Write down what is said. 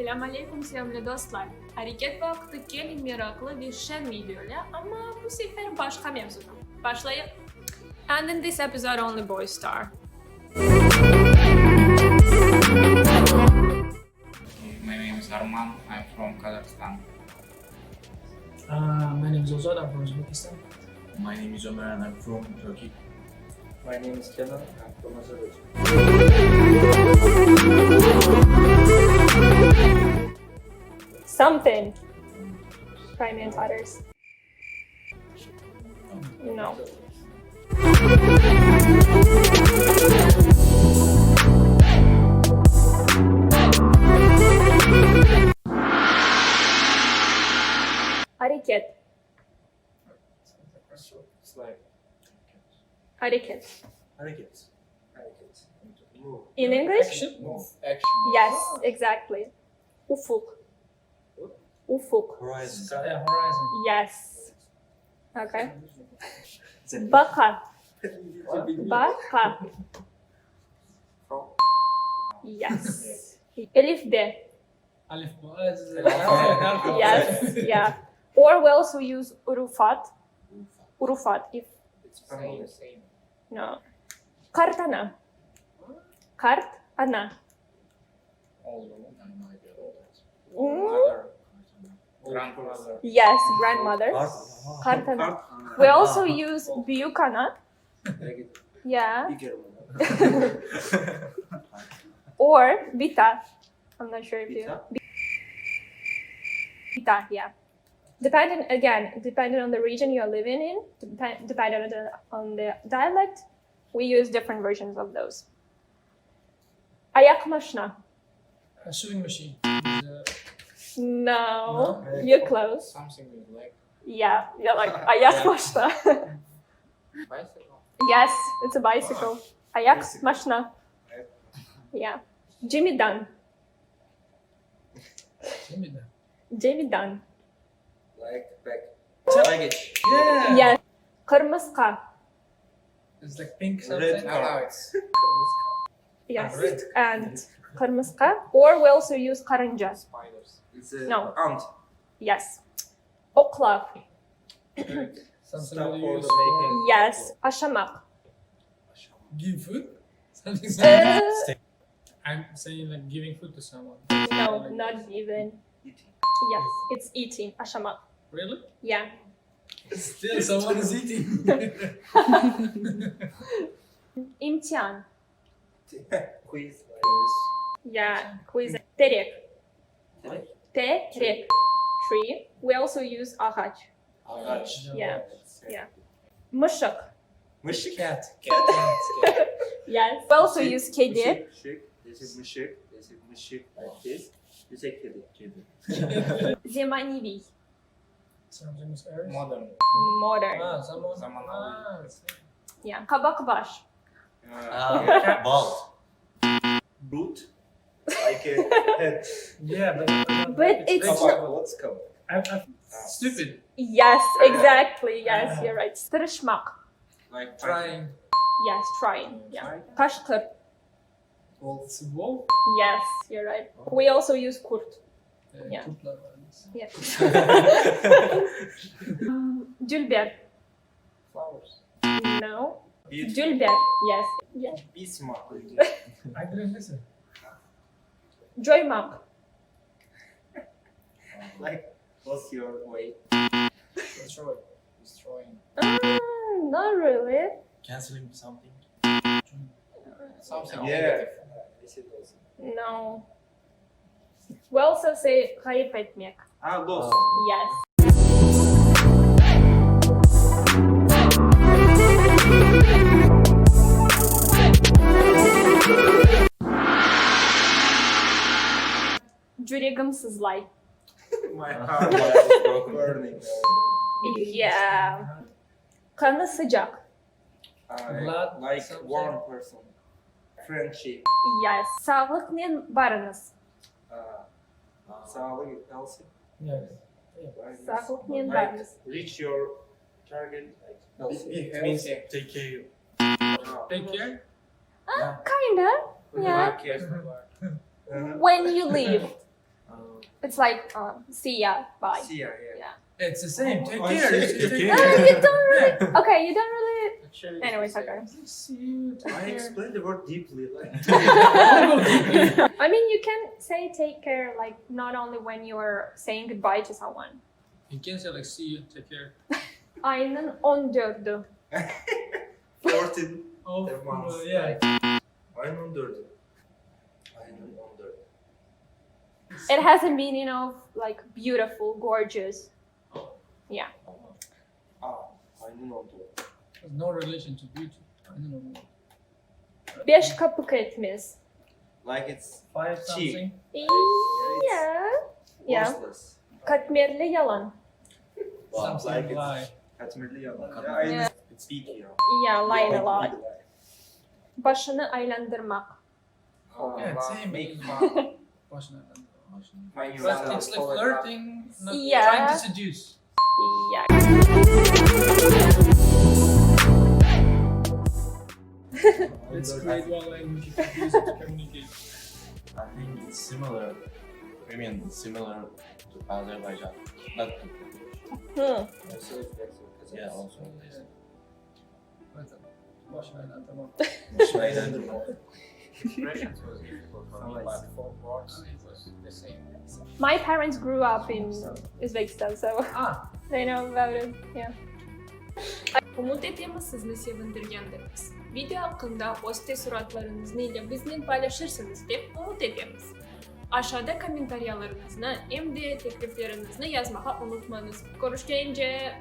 Selamünaleyküm sevgili dostlar. Hareket vakti gelin meraklı bir şen videoyla ama bu sefer başka mevzuda. Başlayalım. And in this episode only boys star. My name is Arman. I'm from Kazakhstan. My name is Ozad, I'm from Uzbekistan. My name is Ömer and I'm from Turkey. My name is Kenan. I'm from Azerbaijan. Something. Prime and others. No. Hareket. It's like Hareket. Hareket. move. In English? Action. Move. Action. Yes, exactly. Ufuk. Ufuk. Horizon. Sky horizon. Yes. Okay. It's a Baka. What? Baka. From Yes. Elif de. Alif Yes. Yeah. Or we also use urufat. Urufat. If it's from the Same. no. Kartana. Kart ana. All Mm, grandmother. yes, grandmother. Art. Kartana. We also use biyukana. Yeah. Or bita. I'm not sure if you. Bita, yeah. Depending on the region you're living in, depending on the dialect, we use different versions of those. Ayak mashna. A sewing machine. No, No? you're close. Something with like Yeah, you're like ayak mashna. bicycle. Yes, it's a bicycle. Ayak mashna. Yeah. Jimidan. Jimidan. like back. Luggage. Yeah. Yes. Kırmızı. It's like pink Red something. Now it's Yes. Red. And kırmızı. Or we also use karınca. spiders. It's a No. ant. Yes. Oklav. Something Stuff that for you the use making. Yes. Aşamak. give food. Something. Uh, I'm saying like giving food to someone. no, Like- not even. Eating. Yes, it's eating. Aşamak. Really? Yeah. Still, someone is eating. İmtihan. Quiz. Yeah, quiz. Terek. Terek? Terek. Tree. We also use ağaç. Ağaç. Yeah. Yeah. Mışık. Mışık. Cat. Yes. We also use kedi. Mışık. This is mışık. This is mışık like this. This is kedi. Zemanivi. Something is Irish. Modern. Modern. Ah, someone. Someone Ah, Yeah. Kabakbaş. Ball. Boot. Like a head. yeah, But it's very- not- What's called? I'm stupid. Yes, exactly. Yes, you're right. Tırışmak. Like Trying. Yes, trying. Yeah. Try. Kaşkır. It's a wolf. Yes, you're right. We also use kurt. Yeah. Kurtlar var. Yeah. Dülber. Flowers. No. Beauty. Dülber. Yes. Yes. Be smart. I didn't listen. Coymak. Like, what's your way? Destroy. Destroying. Not really. Canceling something. Something Yeah. negative. This is also. No. We also say kayıp etmek. Lost. Yes. Yüreğim sızlay. My heart is burning. Yeah. Kanı sıcak. Blood, Like something. one person. Friendship. Yes. Sağlıklı barınız. Sağlık, healthy. Yeah. Sağlıklı Like, barınız. reach your target. Like, healthy. It means Take care. Take care. Kinda. Yeah. Okay. When you leave. It's like see ya, bye. See ya, yeah. It's the same. Take Oh, care. take It's take care. care. You don't really. Okay, you don't really. Actually, Anyways, okay. See you. Take I care. explained the word deeply. Like, I mean, you can say take care like not only when you are saying goodbye to someone. You can say like see you. Take care. Ayının 14'ü. 14. Oh, Months. yeah. Ayın 14'ü. Ayın 14'ü. It has a meaning of like beautiful, gorgeous. Yeah. Ayın 14'ü. There's no relation to beauty. I don't know. 5 kapı etmez. Like it's 5 something. Yeah. Yeah. worthless. Katmerli yalan. Something like it's- lie. Katmerli yalan. Katmerli. Yeah. It's big, you know. Yeah, lie a Big lot. lie. Başını aylandırmak. Yeah, same. Make fun. Başına. When you But it's like flirting, not Yeah. trying to seduce. Yeah. Let's create one language you can use it to communicate. I think it's similar. I mean, similar to Azerbaijan. Not to. Yeah, also. Evet. Başına tamam. Expressions was difficult for me, but for words it was the same. My parents grew up in Uzbekistan, so Ah, they know about it. Yeah. Umut etimiz sizni sevindirgandirmiz. Video hakkında o'z taassurotlaringizni ile bizni paylaşırsınız deb umid etamiz. Aşağıda kommentariyalaringizni, MD takliflaringizni yozmoqqa unutmaysiz. Ko'rishguncha